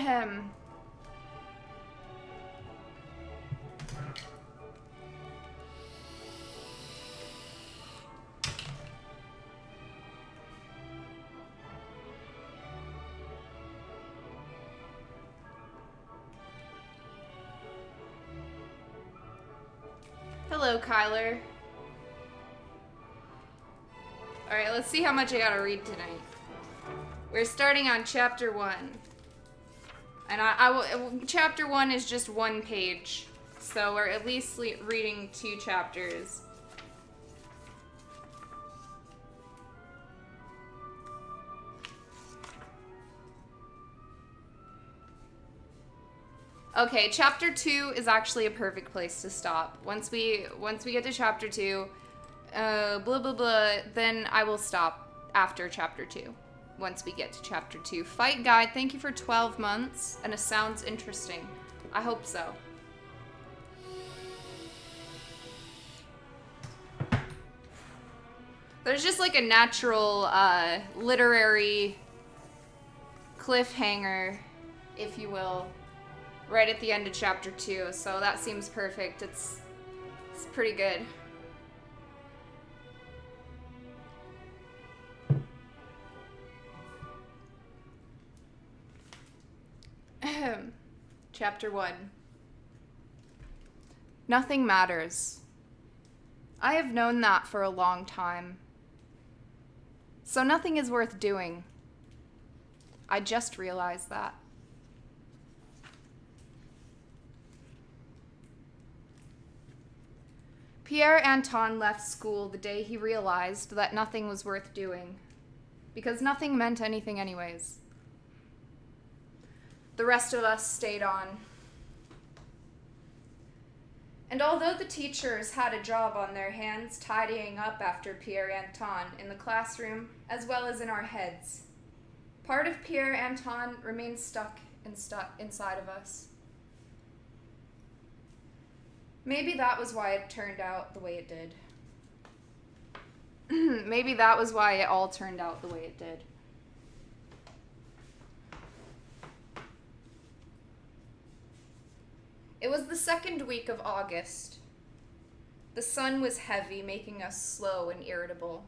Ahem. Hello, Kyler. Alright, let's see how much I gotta read tonight. We're starting on chapter 1. And chapter 1 is just one page. So we're at least reading 2 chapters. Okay, chapter 2 is actually a perfect place to stop. Once we get to chapter 2, blah blah blah, then I will stop after chapter 2. Once we get to chapter 2. Fight Guide, thank you for 12 months, and it sounds interesting. I hope so. There's just like a natural literary cliffhanger, if you will, right at the end of chapter 2, so that seems perfect. It's pretty good. Chapter 1. Nothing matters. I have known that for a long time. So nothing is worth doing. I just realized that. Pierre Anton left school the day he realized that nothing was worth doing, because nothing meant anything anyways. The rest of us stayed on. And although the teachers had a job on their hands tidying up after Pierre Anton in the classroom as well as in our heads, part of Pierre Anton remained stuck inside of us. Maybe that was why it turned out the way it did. Maybe that was why it all turned out the way it did. It was the second week of August. The sun was heavy, making us slow and irritable.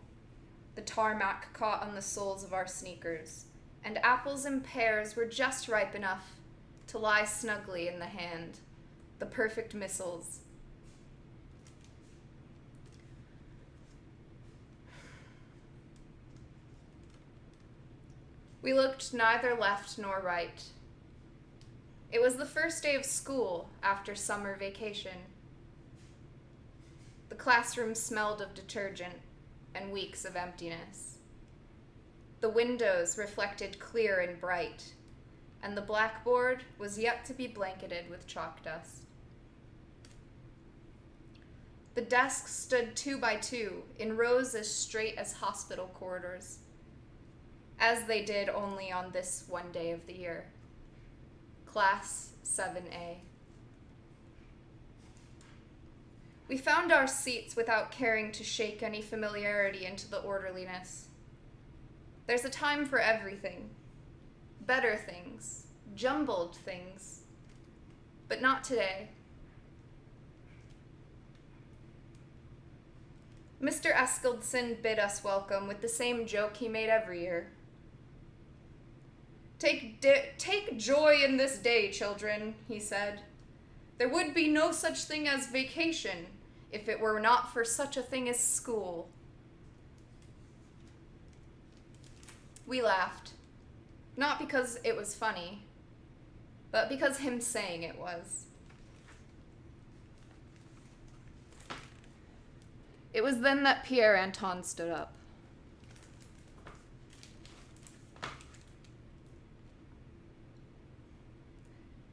The tarmac caught on the soles of our sneakers, and apples and pears were just ripe enough to lie snugly in the hand, the perfect missiles. We looked neither left nor right. It was the first day of school after summer vacation. The classroom smelled of detergent and weeks of emptiness. The windows reflected clear and bright, and the blackboard was yet to be blanketed with chalk dust. The desks stood 2 by 2 in rows as straight as hospital corridors, as they did only on this one day of the year. Class 7A. We found our seats without caring to shake any familiarity into the orderliness. There's a time for everything. Better things, jumbled things, but not today. Mr. Eskildson bid us welcome with the same joke he made every year. Take joy in this day, children, he said. There would be no such thing as vacation if it were not for such a thing as school. We laughed, not because it was funny, but because him saying it was. It was then that Pierre Anton stood up.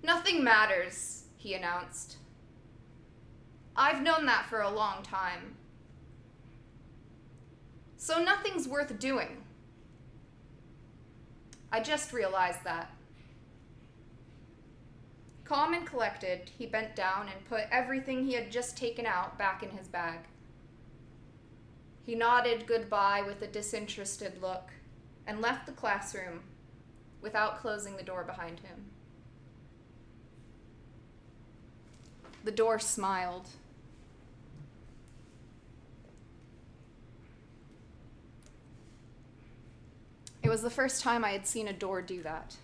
Nothing matters, he announced. I've known that for a long time. So nothing's worth doing. I just realized that. Calm and collected, he bent down and put everything he had just taken out back in his bag. He nodded goodbye with a disinterested look and left the classroom without closing the door behind him. The door smiled. It was the first time I had seen a door do that.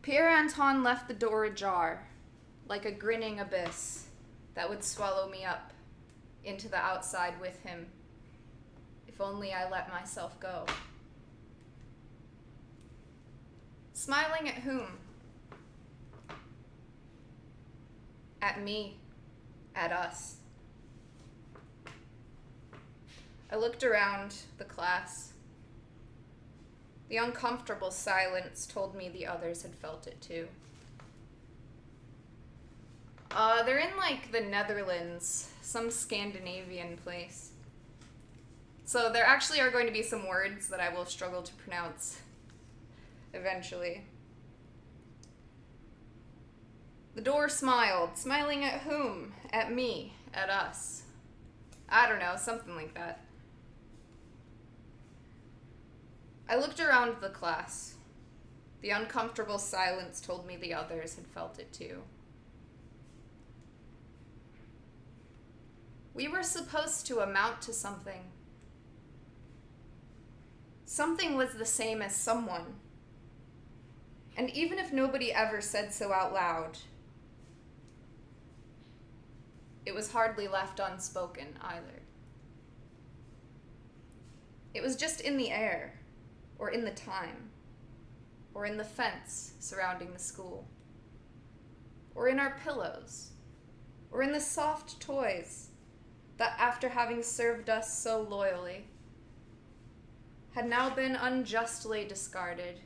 Pierre Anton left the door ajar, like a grinning abyss that would swallow me up into the outside with him, if only I let myself go. Smiling at whom? At me. At us. I looked around the class. The uncomfortable silence told me the others had felt it too. They're in like the Netherlands, some Scandinavian place. So there actually are going to be some words that I will struggle to pronounce eventually. The door smiled. Smiling at whom? At me. At us. I don't know, something like that. I looked around the class. The uncomfortable silence told me the others had felt it too. We were supposed to amount to something. Something was the same as someone. And even if nobody ever said so out loud, it was hardly left unspoken either. It was just in the air, or in the time, or in the fence surrounding the school, or in our pillows, or in the soft toys that, after having served us so loyally, had now been unjustly discarded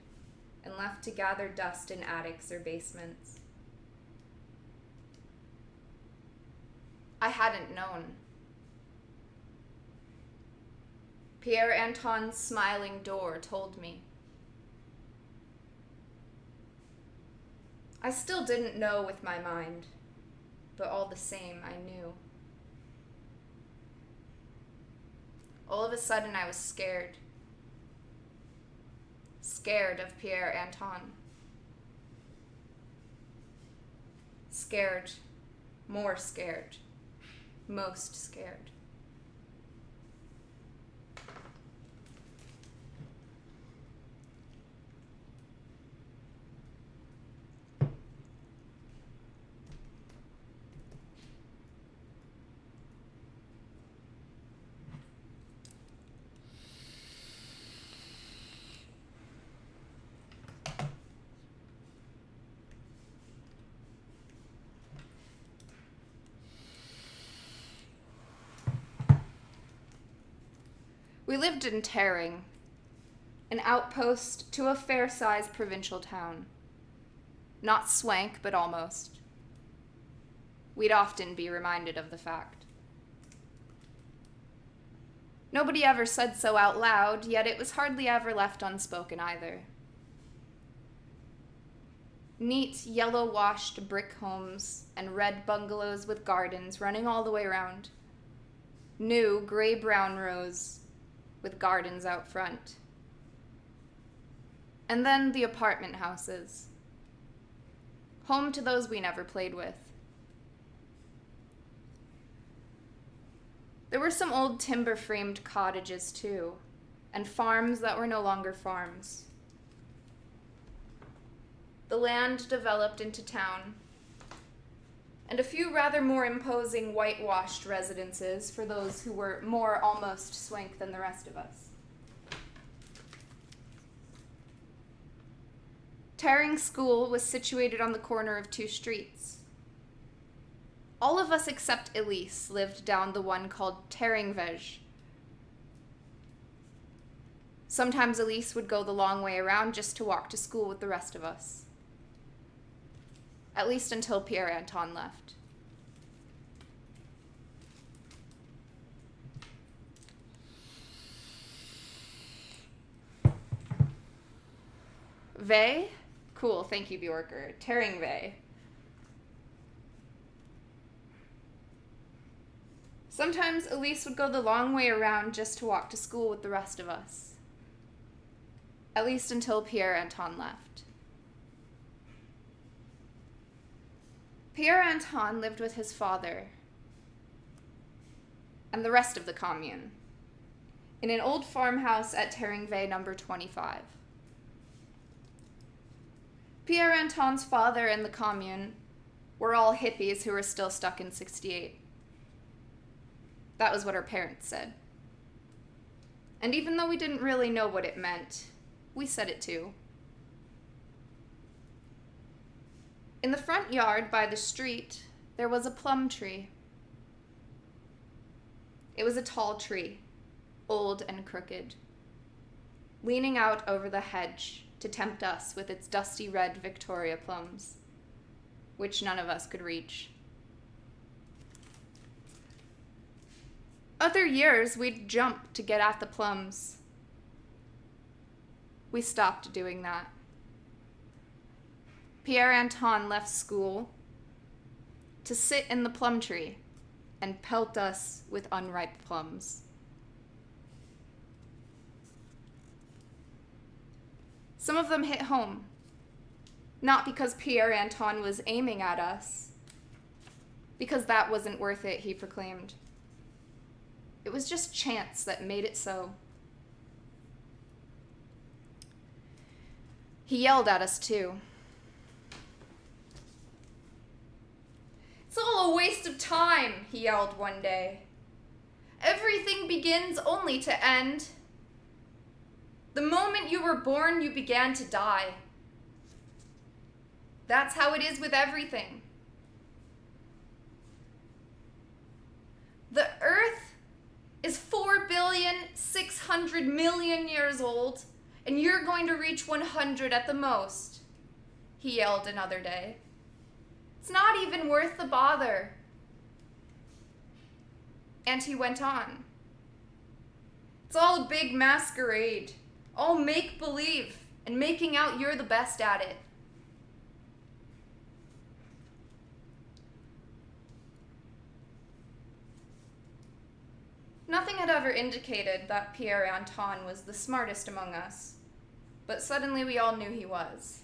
and left to gather dust in attics or basements. I hadn't known. Pierre Anton's smiling door told me. I still didn't know with my mind, but all the same I knew. All of a sudden I was scared. Scared of Pierre Anton. Scared. More scared. Most scared. We lived in Tering, an outpost to a fair-sized provincial town. Not swank, but almost. We'd often be reminded of the fact. Nobody ever said so out loud, yet it was hardly ever left unspoken either. Neat, yellow-washed brick homes and red bungalows with gardens running all the way around. New, gray-brown rows with gardens out front. And then the apartment houses, home to those we never played with. There were some old timber-framed cottages too, and farms that were no longer farms. The land developed into town, and a few rather more imposing whitewashed residences for those who were more almost swank than the rest of us. Tering School was situated on the corner of two streets. All of us except Elise lived down the one called Teringweg. Sometimes Elise would go the long way around just to walk to school with the rest of us. At least until Pierre Anton left. Vey? Cool, thank you, Bjorker. Teringweg. Sometimes Elise would go the long way around just to walk to school with the rest of us. At least until Pierre Anton left. Pierre Anton lived with his father and the rest of the commune in an old farmhouse at Terringvay number 25. Pierre Anton's father and the commune were all hippies who were still stuck in 68. That was what our parents said. And even though we didn't really know what it meant, we said it too. In the front yard by the street, there was a plum tree. It was a tall tree, old and crooked, leaning out over the hedge to tempt us with its dusty red Victoria plums, which none of us could reach. Other years, we'd jump to get at the plums. We stopped doing that. Pierre Anton left school to sit in the plum tree and pelt us with unripe plums. Some of them hit home, not because Pierre Anton was aiming at us, because that wasn't worth it, he proclaimed. It was just chance that made it so. He yelled at us too. "It's all a waste of time," he yelled one day. "Everything begins only to end. The moment you were born, you began to die. That's how it is with everything. The Earth is 4,600,000,000 years old, and you're going to reach 100 at the most," he yelled another day. "It's not even worth the bother." And he went on. "It's all a big masquerade, all make-believe, and making out you're the best at it." Nothing had ever indicated that Pierre Anton was the smartest among us, but suddenly we all knew he was.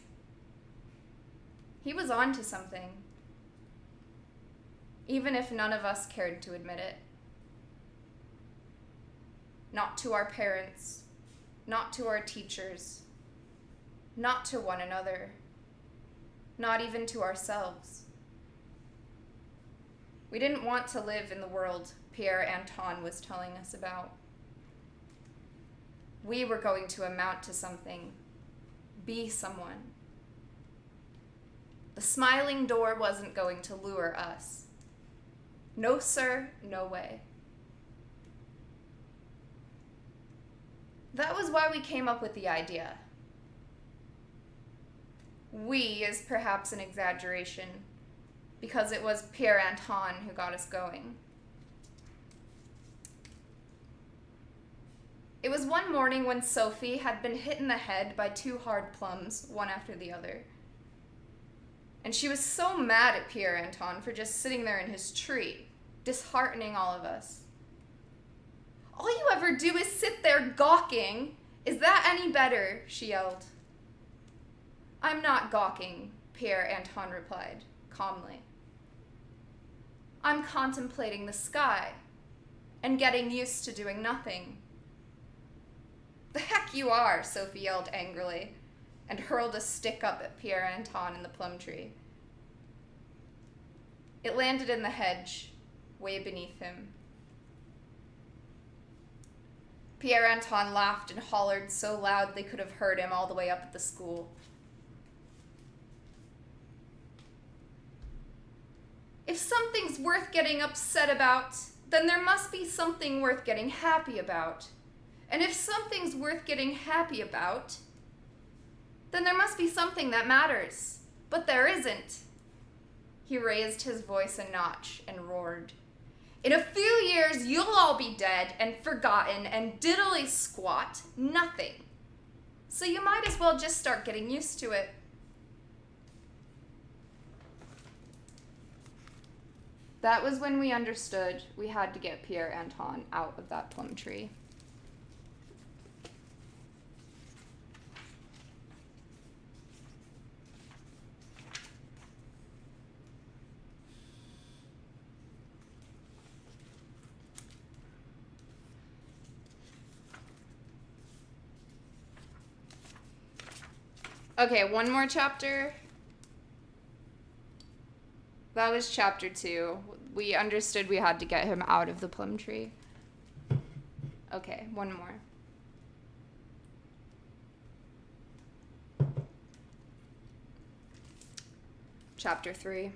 He was on to something, even if none of us cared to admit it. Not to our parents, not to our teachers, not to one another, not even to ourselves. We didn't want to live in the world Pierre Anton was telling us about. We were going to amount to something, be someone. The smiling door wasn't going to lure us. No, sir, no way. That was why we came up with the idea. We is perhaps an exaggeration, because it was Pierre Anton who got us going. It was one morning when Sophie had been hit in the head by 2 hard plums, one after the other. And she was so mad at Pierre Anton for just sitting there in his tree, disheartening all of us. "All you ever do is sit there gawking. Is that any better?" she yelled. "I'm not gawking," Pierre Anton replied, calmly. "I'm contemplating the sky and getting used to doing nothing." "The heck you are," Sophie yelled angrily, and hurled a stick up at Pierre Anton in the plum tree. It landed in the hedge, way beneath him. Pierre Anton laughed and hollered so loud they could have heard him all the way up at the school. "If something's worth getting upset about, then there must be something worth getting happy about. And if something's worth getting happy about, then there must be something that matters. But there isn't." He raised his voice a notch and roared. "In a few years, you'll all be dead and forgotten and diddly squat nothing. So you might as well just start getting used to it." That was when we understood we had to get Pierre Anton out of that plum tree. Okay, one more chapter. That was chapter 2. We understood we had to get him out of the plum tree. Okay, one more. Chapter 3.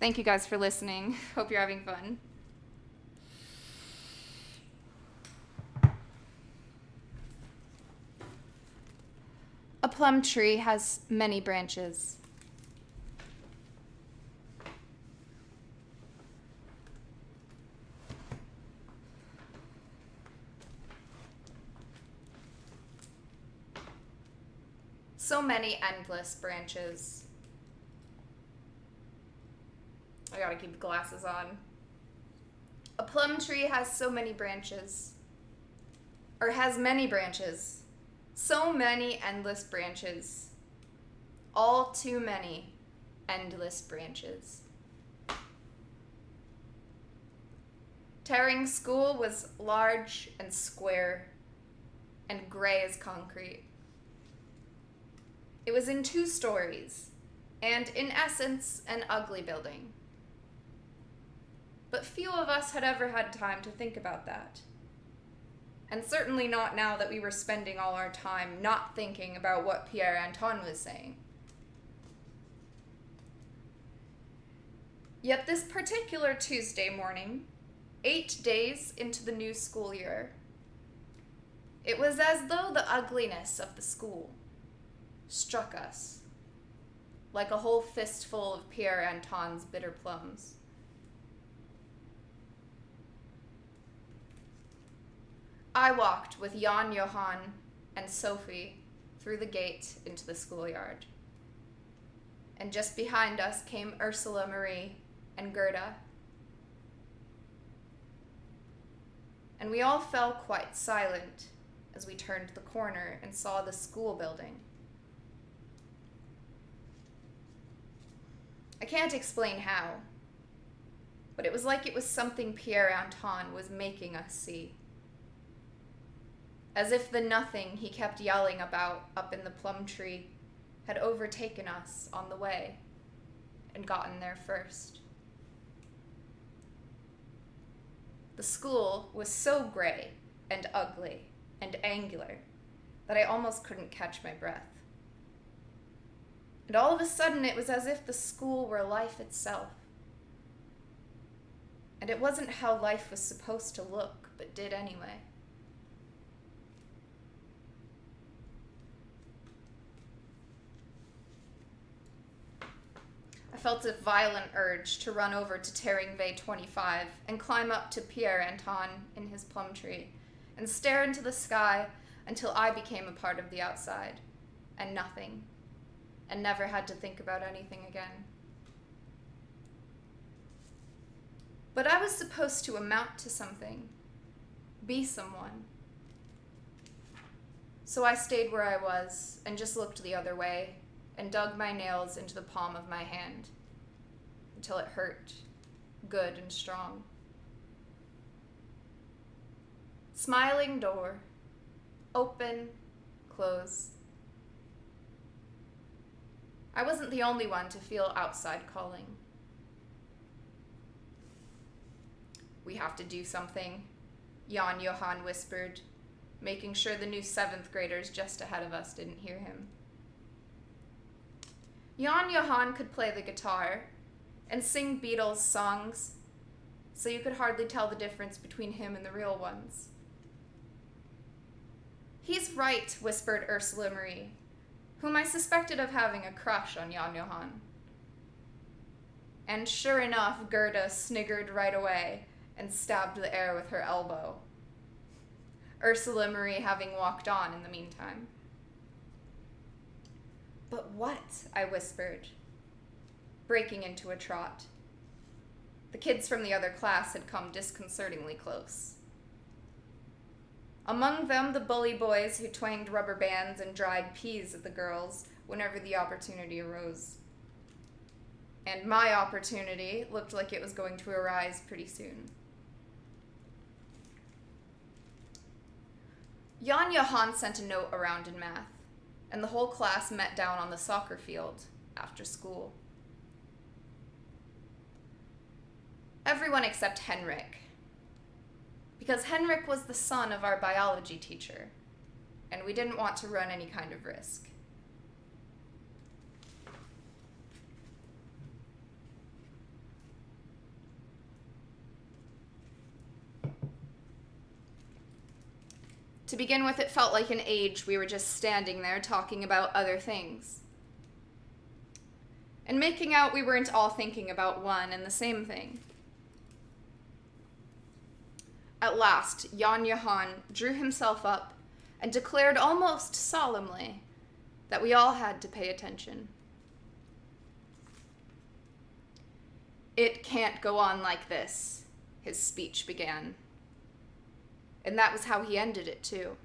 Thank you guys for listening. Hope you're having fun. A plum tree has many branches. So many endless branches. I gotta keep the glasses on. A plum tree has so many branches. Or has many branches. So many endless branches. All too many endless branches. Terring School was large and square and gray as concrete. It was in 2 stories, and in essence, an ugly building. But few of us had ever had time to think about that. And certainly not now that we were spending all our time not thinking about what Pierre Antoine was saying. Yet this particular Tuesday morning, 8 days into the new school year, it was as though the ugliness of the school struck us like a whole fistful of Pierre Antoine's bitter plums. I walked with Jan Johan and Sophie through the gate into the schoolyard. And just behind us came Ursula Marie and Gerda. And we all fell quite silent as we turned the corner and saw the school building. I can't explain how, but it was like it was something Pierre Antoine was making us see. As if the nothing he kept yelling about up in the plum tree had overtaken us on the way and gotten there first. The school was so gray and ugly and angular that I almost couldn't catch my breath. And all of a sudden, it was as if the school were life itself. And it wasn't how life was supposed to look, but did anyway. I felt a violent urge to run over to Terringvay 25 and climb up to Pierre Antoine in his plum tree and stare into the sky until I became a part of the outside and nothing, and never had to think about anything again. But I was supposed to amount to something, be someone. So I stayed where I was and just looked the other way and dug my nails into the palm of my hand until it hurt, good and strong. Smiling door, open, close. I wasn't the only one to feel outside calling. We have to do something, Jan Johan whispered, making sure the new 7th graders just ahead of us didn't hear him. Jan Johan could play the guitar and sing Beatles songs, so you could hardly tell the difference between him and the real ones. He's right, whispered Ursula Marie, whom I suspected of having a crush on Jan Johan. And sure enough, Gerda sniggered right away and stabbed the air with her elbow, Ursula Marie having walked on in the meantime. But what? I whispered, breaking into a trot. The kids from the other class had come disconcertingly close. Among them, the bully boys who twanged rubber bands and dried peas at the girls whenever the opportunity arose. And my opportunity looked like it was going to arise pretty soon. Jan Johan sent a note around in math, and the whole class met down on the soccer field after school. Everyone except Henrik, because Henrik was the son of our biology teacher, and we didn't want to run any kind of risk. To begin with, it felt like an age we were just standing there talking about other things. And making out we weren't all thinking about one and the same thing. At last, Jan Johan drew himself up and declared almost solemnly that we all had to pay attention. "It can't go on like this," his speech began. And that was how he ended it, too.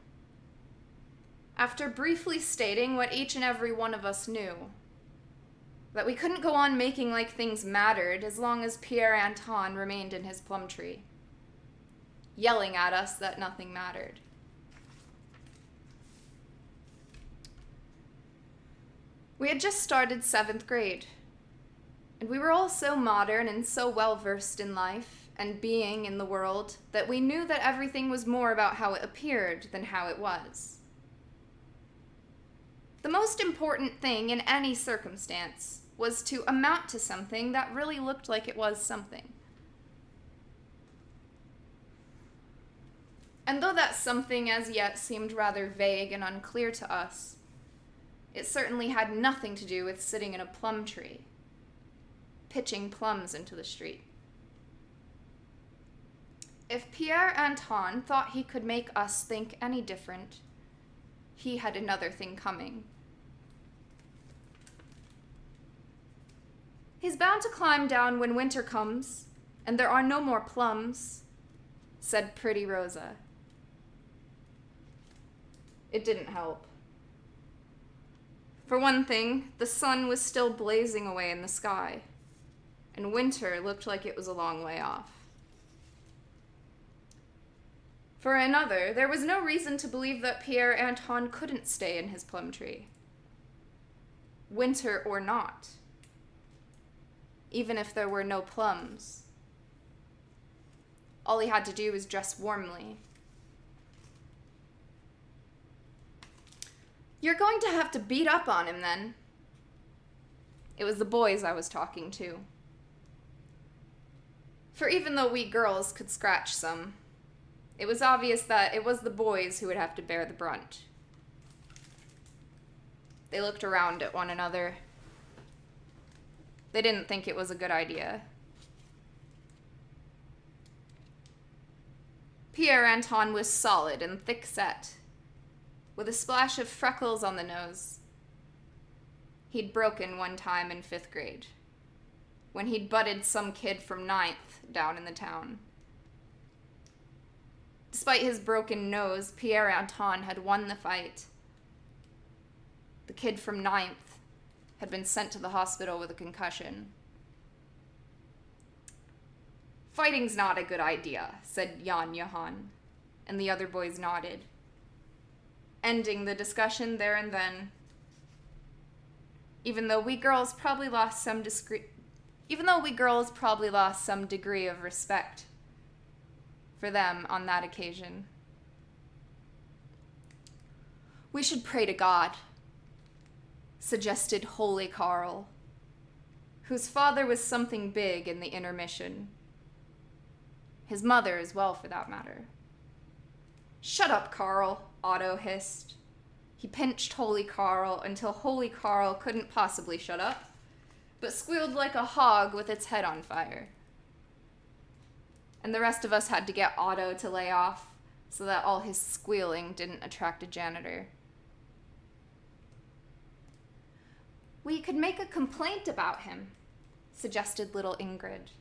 After briefly stating what each and every one of us knew, that we couldn't go on making like things mattered as long as Pierre Anton remained in his plum tree, yelling at us that nothing mattered. We had just started 7th grade, and we were all so modern and so well-versed in life and being in the world that we knew that everything was more about how it appeared than how it was. The most important thing in any circumstance was to amount to something that really looked like it was something. And though that something as yet seemed rather vague and unclear to us, it certainly had nothing to do with sitting in a plum tree, pitching plums into the street. If Pierre Anton thought he could make us think any different, he had another thing coming. "He's bound to climb down when winter comes, and there are no more plums," said pretty Rosa. It didn't help. For one thing, the sun was still blazing away in the sky, and winter looked like it was a long way off. For another, there was no reason to believe that Pierre Anton couldn't stay in his plum tree, winter or not, even if there were no plums. All he had to do was dress warmly. "You're going to have to beat up on him, then." It was the boys I was talking to. For even though we girls could scratch some, it was obvious that it was the boys who would have to bear the brunt. They looked around at one another. They didn't think it was a good idea. Pierre Anton was solid and thick-set, with a splash of freckles on the nose. He'd broken one time in 5th grade, when he'd butted some kid from 9th down in the town. Despite his broken nose, Pierre Anton had won the fight. The kid from 9th had been sent to the hospital with a concussion. "Fighting's not a good idea," said Jan Johan, and the other boys nodded, ending the discussion there and then. Even though we girls probably lost some degree of respect for them on that occasion. "We should pray to God," suggested Holy Carl, whose father was something big in the intermission. His mother as well, for that matter. "Shut up, Carl," Otto hissed. He pinched Holy Carl until Holy Carl couldn't possibly shut up, but squealed like a hog with its head on fire. And the rest of us had to get Otto to lay off so that all his squealing didn't attract a janitor. "We could make a complaint about him," suggested little Ingrid,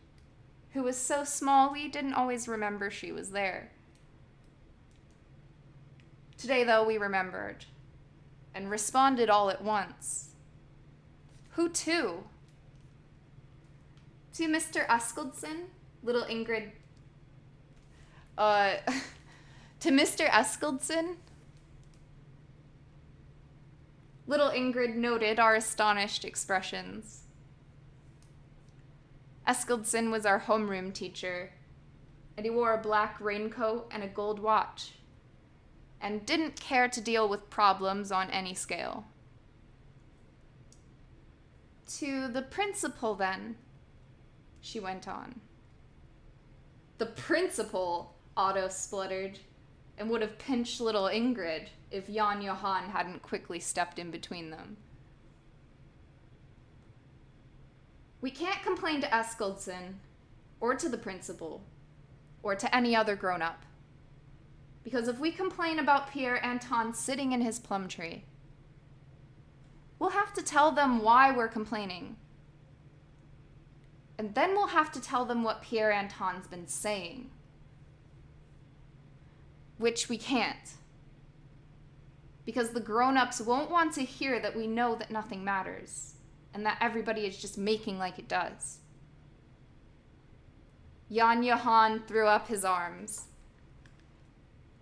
who was so small we didn't always remember she was there. Today, though, we remembered, and responded all at once. "Who to?" "To Mr. Eskildsen," little Ingrid. To Mr. Eskildsen," Little Ingrid noted our astonished expressions. Eskildsen was our homeroom teacher, and he wore a black raincoat and a gold watch, and didn't care to deal with problems on any scale. To the principal, then, she went on. The principal, Otto spluttered, and would have pinched little Ingrid if Jan Johan hadn't quickly stepped in between them. We can't complain to Eskildsen, or to the principal, or to any other grown-up. Because if we complain about Pierre Anton sitting in his plum tree, we'll have to tell them why we're complaining. And then we'll have to tell them what Pierre Anton's been saying. Which we can't. Because the grown-ups won't want to hear that we know that nothing matters, and that everybody is just making like it does. Jan Johan threw up his arms,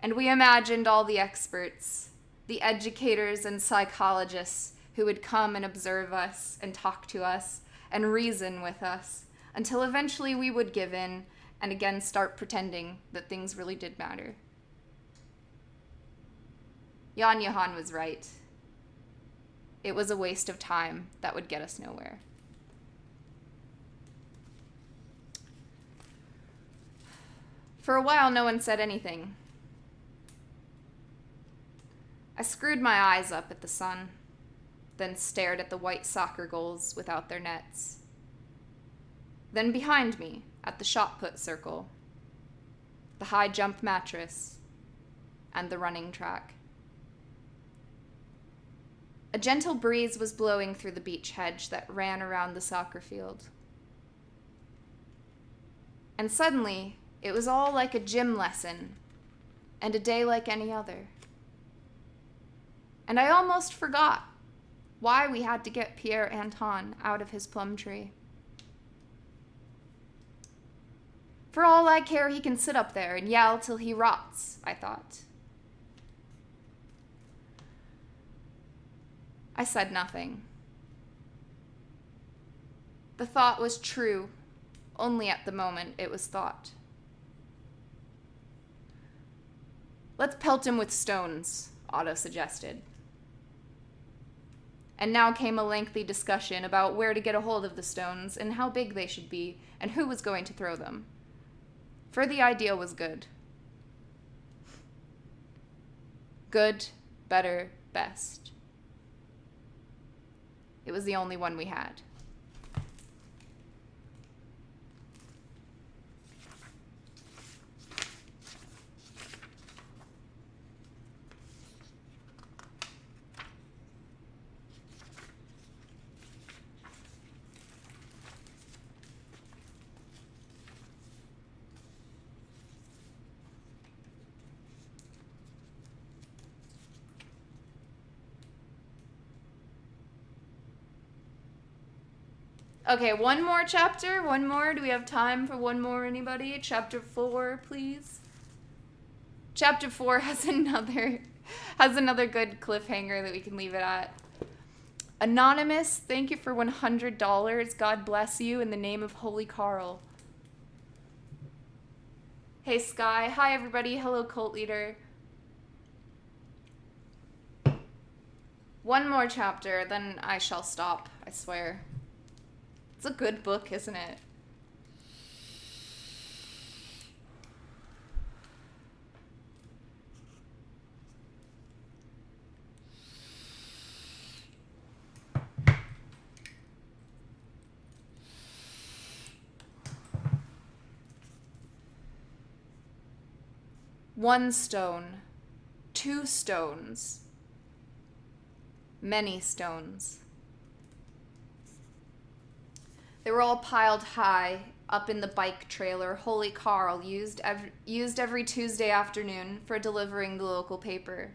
and we imagined all the experts, the educators and psychologists who would come and observe us and talk to us and reason with us until eventually we would give in and again start pretending that things really did matter. Jan Johan was right. It was a waste of time that would get us nowhere. For a while, no one said anything. I screwed my eyes up at the sun, then stared at the white soccer goals without their nets. Then behind me, at the shot put circle, the high jump mattress, and the running track. A gentle breeze was blowing through the beech hedge that ran around the soccer field. And suddenly, it was all like a gym lesson, and a day like any other. And I almost forgot why we had to get Pierre Anton out of his plum tree. For all I care, he can sit up there and yell till he rots, I thought. I said nothing. The thought was true, only at the moment it was thought. Let's pelt him with stones, Otto suggested. And now came a lengthy discussion about where to get a hold of the stones and how big they should be and who was going to throw them. For the idea was good. Good, better, best. It was the only one we had. Okay, one more chapter. One more. Do we have time for one more, anybody? Chapter 4, please. Chapter 4 has another good cliffhanger that we can leave it at. Anonymous, thank you for $100. God bless you in the name of Holy Carl. Hey, Sky. Hi, everybody. Hello, Cult Leader. One more chapter, then I shall stop, I swear. It's a good book, isn't it? One stone, two stones, many stones. They were all piled high up in the bike trailer Holy Carl used every Tuesday afternoon for delivering the local paper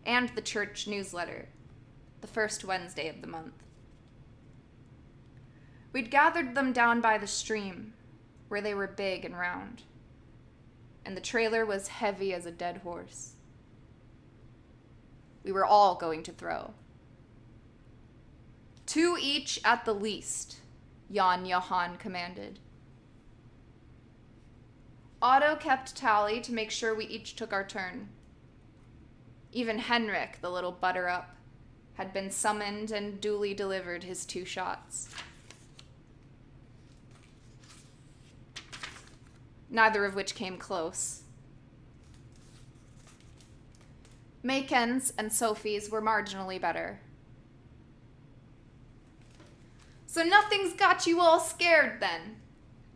and the church newsletter, the first Wednesday of the month. We'd gathered them down by the stream, where they were big and round, and the trailer was heavy as a dead horse. We were all going to throw. 2 each at the least, Jan Johann commanded. Otto kept tally to make sure we each took our turn. Even Henrik, the little butter-up, had been summoned and duly delivered his 2 shots. Neither of which came close. Maken's and Sophie's were marginally better. So nothing's got you all scared, then,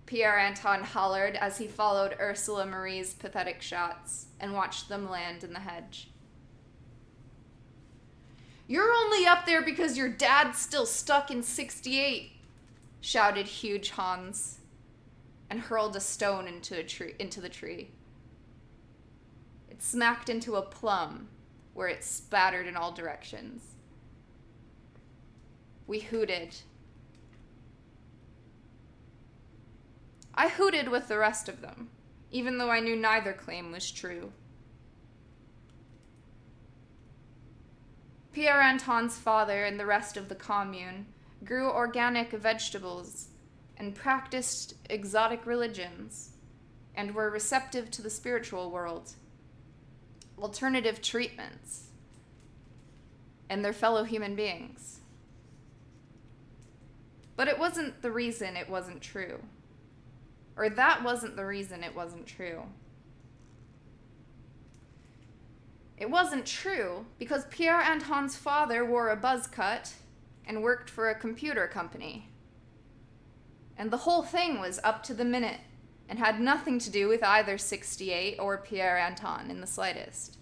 Pierre Anton hollered as he followed Ursula Marie's pathetic shots and watched them land in the hedge. You're only up there because your dad's still stuck in 68, shouted huge Hans, and hurled a stone into the tree. It smacked into a plum, where it spattered in all directions. We hooted. I hooted with the rest of them, even though I knew neither claim was true. Pierre Anton's father and the rest of the commune grew organic vegetables and practiced exotic religions and were receptive to the spiritual world, alternative treatments, and their fellow human beings. But it wasn't the reason it wasn't true. Or that wasn't the reason it wasn't true. It wasn't true because Pierre Anton's father wore a buzz cut and worked for a computer company. And the whole thing was up to the minute and had nothing to do with either 68 or Pierre Anton in the slightest.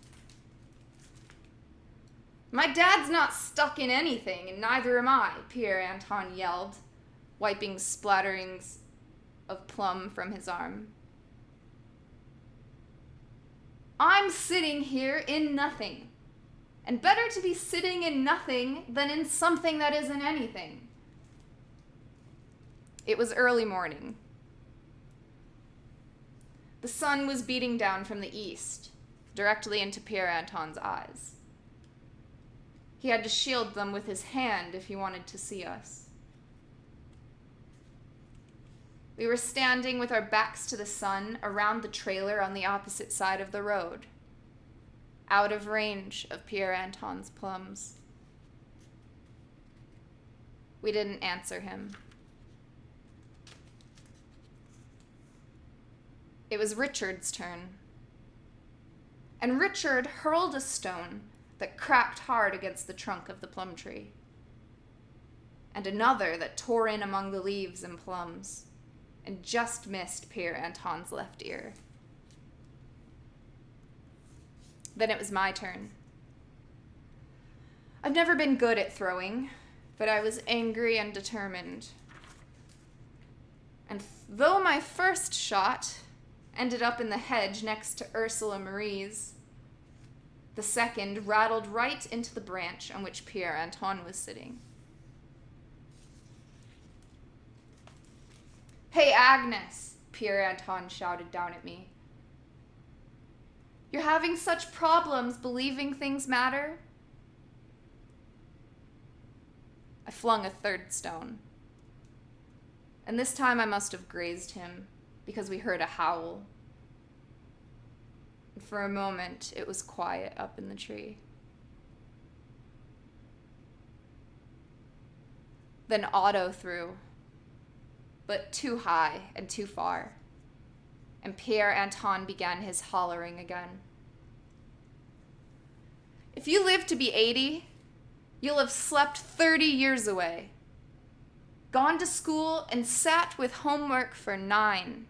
My dad's not stuck in anything, and neither am I, Pierre Anton yelled, wiping splatterings of plum from his arm. I'm sitting here in nothing, and better to be sitting in nothing than in something that isn't anything. It was early morning. The sun was beating down from the east, directly into Pierre Anton's eyes. He had to shield them with his hand if he wanted to see us. We were standing with our backs to the sun around the trailer on the opposite side of the road, out of range of Pierre Anton's plums. We didn't answer him. It was Richard's turn. And Richard hurled a stone that cracked hard against the trunk of the plum tree, and another that tore in among the leaves and plums, and just missed Pierre Anton's left ear. Then it was my turn. I've never been good at throwing, but I was angry and determined. And though my first shot ended up in the hedge next to Ursula Marie's, the second rattled right into the branch on which Pierre Anton was sitting. Hey, Agnes, Pierre Anton shouted down at me. You're having such problems believing things matter? I flung a third stone. And this time I must have grazed him, because we heard a howl. And for a moment, it was quiet up in the tree. Then Otto threw, but too high and too far, and Pierre Anton began his hollering again. If you live to be 80, you'll have slept 30 years away, gone to school and sat with homework for 9,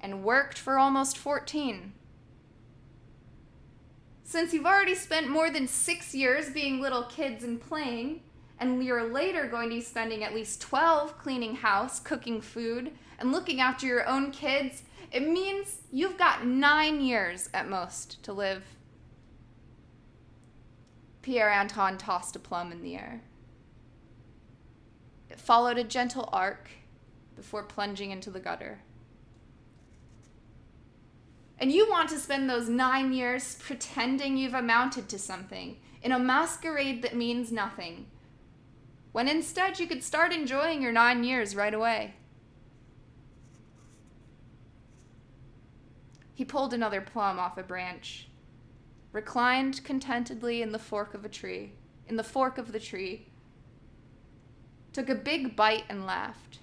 and worked for almost 14. Since you've already spent more than 6 years being little kids and playing, and you're later going to be spending at least 12 cleaning house, cooking food, and looking after your own kids, it means you've got 9 years at most to live. Pierre Anton tossed a plum in the air. It followed a gentle arc before plunging into the gutter. And you want to spend those 9 years pretending you've amounted to something in a masquerade that means nothing, when instead you could start enjoying your 9 years right away. He pulled another plum off a branch, reclined contentedly in the fork of the tree, took a big bite and laughed.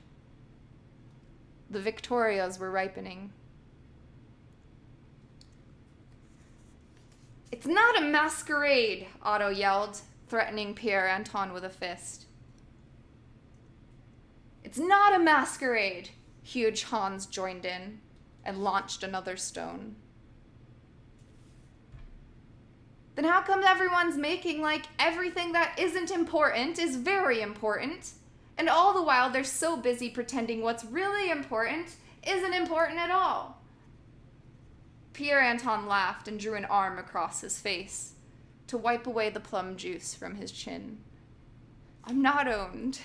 The Victorias were ripening. "It's not a masquerade," Otto yelled, threatening Pierre Anton with a fist. "It's not a masquerade," huge Hans joined in and launched another stone. "Then how come everyone's making like everything that isn't important is very important, and all the while they're so busy pretending what's really important isn't important at all?" Pierre Anton laughed and drew an arm across his face to wipe away the plum juice from his chin. "I'm not owned."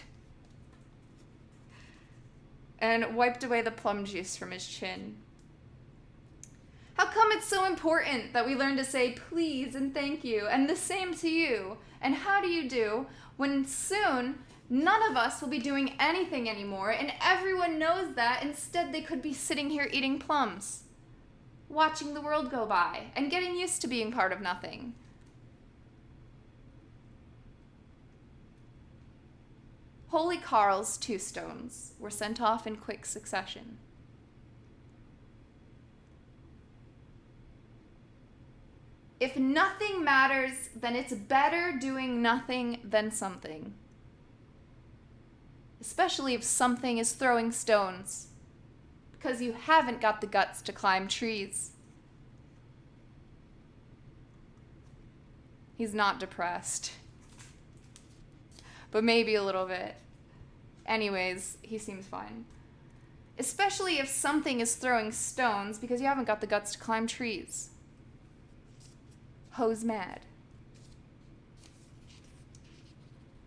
And wiped away the plum juice from his chin. "How come it's so important that we learn to say please and thank you and the same to you and how do you do when soon none of us will be doing anything anymore and everyone knows that instead they could be sitting here eating plums, watching the world go by and getting used to being part of nothing?" Holy Karl's 2 stones were sent off in quick succession. If nothing matters, then it's better doing nothing than something. Especially if something is throwing stones, because you haven't got the guts to climb trees. He's not depressed, but maybe a little bit. Anyways, he seems fine. Especially if something is throwing stones because you haven't got the guts to climb trees. Ho's mad.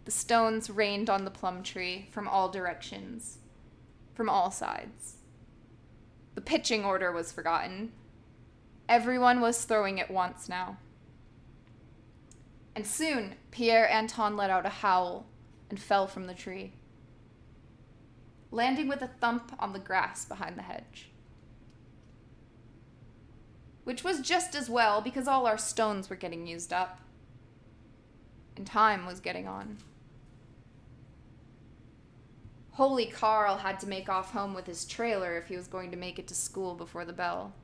The stones rained on the plum tree from all directions, from all sides. The pitching order was forgotten. Everyone was throwing at once now. And soon, Pierre Anton let out a howl and fell from the tree, landing with a thump on the grass behind the hedge. Which was just as well because all our stones were getting used up, and time was getting on. Holy Karl had to make off home with his trailer if he was going to make it to school before the bell.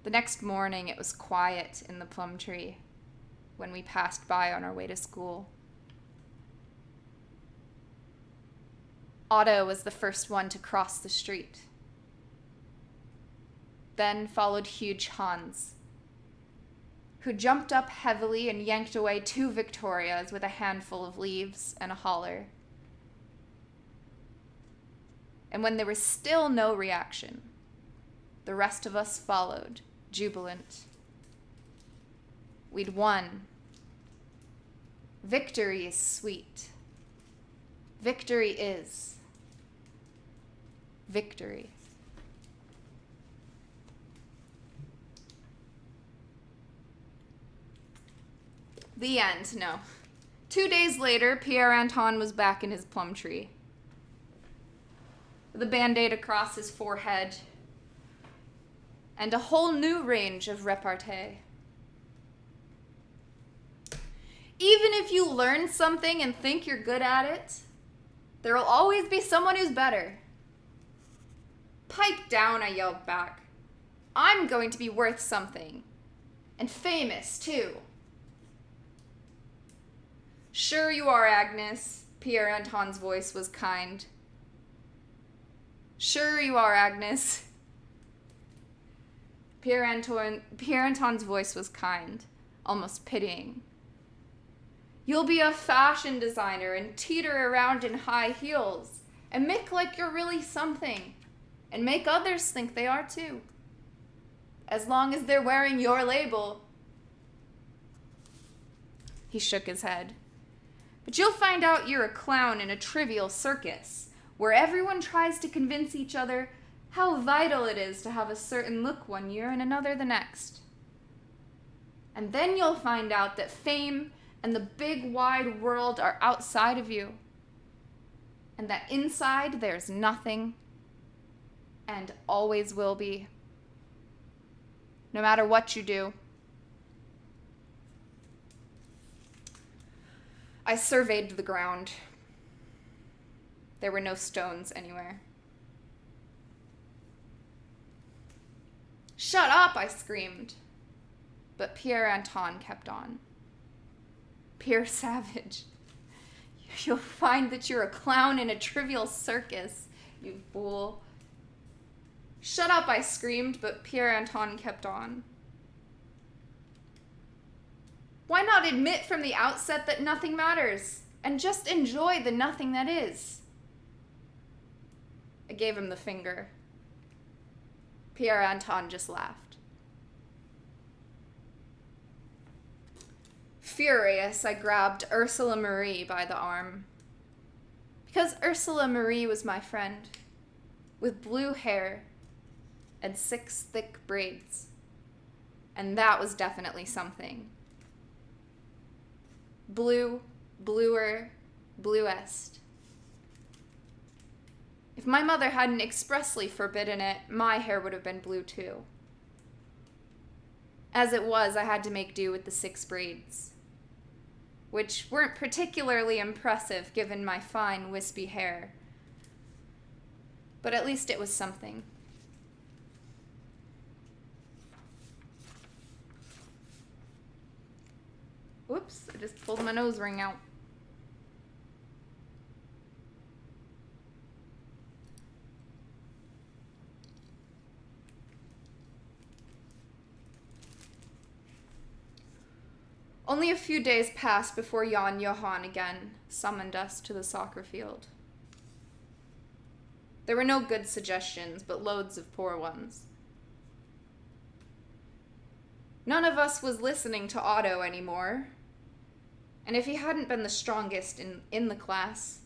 The next morning it was quiet in the plum tree when we passed by on our way to school. Otto was the first one to cross the street. Then followed huge Hans, who jumped up heavily and yanked away 2 Victorias with a handful of leaves and a holler. And when there was still no reaction, the rest of us followed, jubilant. We'd won. Victory is sweet. Victory is victory. The end. No. 2 days later, Pierre Anton was back in his plum tree, with a band-aid across his forehead and a whole new range of repartee. Even if you learn something and think you're good at it, there will always be someone who's better. Pipe down, I yelled back. I'm going to be worth something. And famous, too. Sure you are, Agnes. Pierre Anton's voice was kind. Sure you are, Agnes. Pierre Anton's voice was kind, almost pitying. You'll be a fashion designer and teeter around in high heels and make like you're really something and make others think they are too. As long as they're wearing your label. He shook his head. But you'll find out you're a clown in a trivial circus where everyone tries to convince each other how vital it is to have a certain look one year and another the next. And then you'll find out that fame and the big wide world are outside of you. And that inside there's nothing and always will be. No matter what you do. I surveyed the ground. There were no stones anywhere. "Shut up," I screamed. But Pierre Anton kept on. "Pierre Savage, you'll find that you're a clown in a trivial circus, you fool." "Shut up," I screamed, but Pierre Anton kept on. "Why not admit from the outset that nothing matters, and just enjoy the nothing that is?" I gave him the finger. Pierre Anton just laughed. Furious, I grabbed Ursula Marie by the arm. Because Ursula Marie was my friend, with blue hair and 6 thick braids. And that was definitely something. Blue, bluer, bluest. If my mother hadn't expressly forbidden it, my hair would have been blue too. As it was, I had to make do with the 6 braids, which weren't particularly impressive given my fine, wispy hair. But at least it was something. Whoops, I just pulled my nose ring out. Only a few days passed before Jan Johan again summoned us to the soccer field. There were no good suggestions, but loads of poor ones. None of us was listening to Otto anymore, and if he hadn't been the strongest in the class,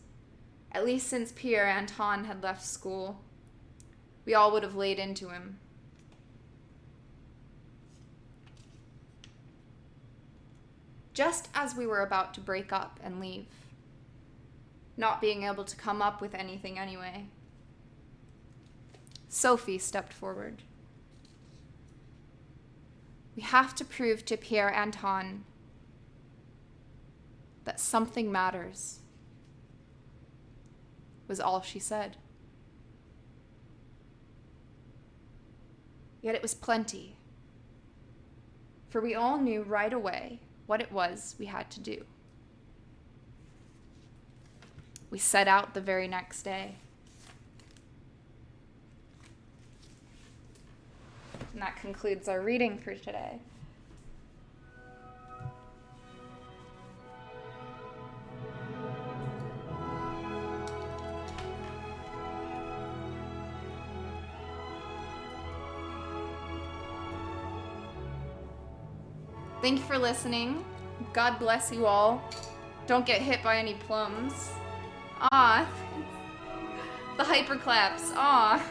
at least since Pierre Anton had left school, we all would have laid into him. Just as we were about to break up and leave, not being able to come up with anything anyway, Sophie stepped forward. "We have to prove to Pierre Anton that something matters," was all she said. Yet it was plenty, for we all knew right away what it was we had to do. We set out the very next day. And that concludes our reading for today. Thank you for listening. God bless you all. Don't get hit by any plums. Ah, the hyperclaps. Ah.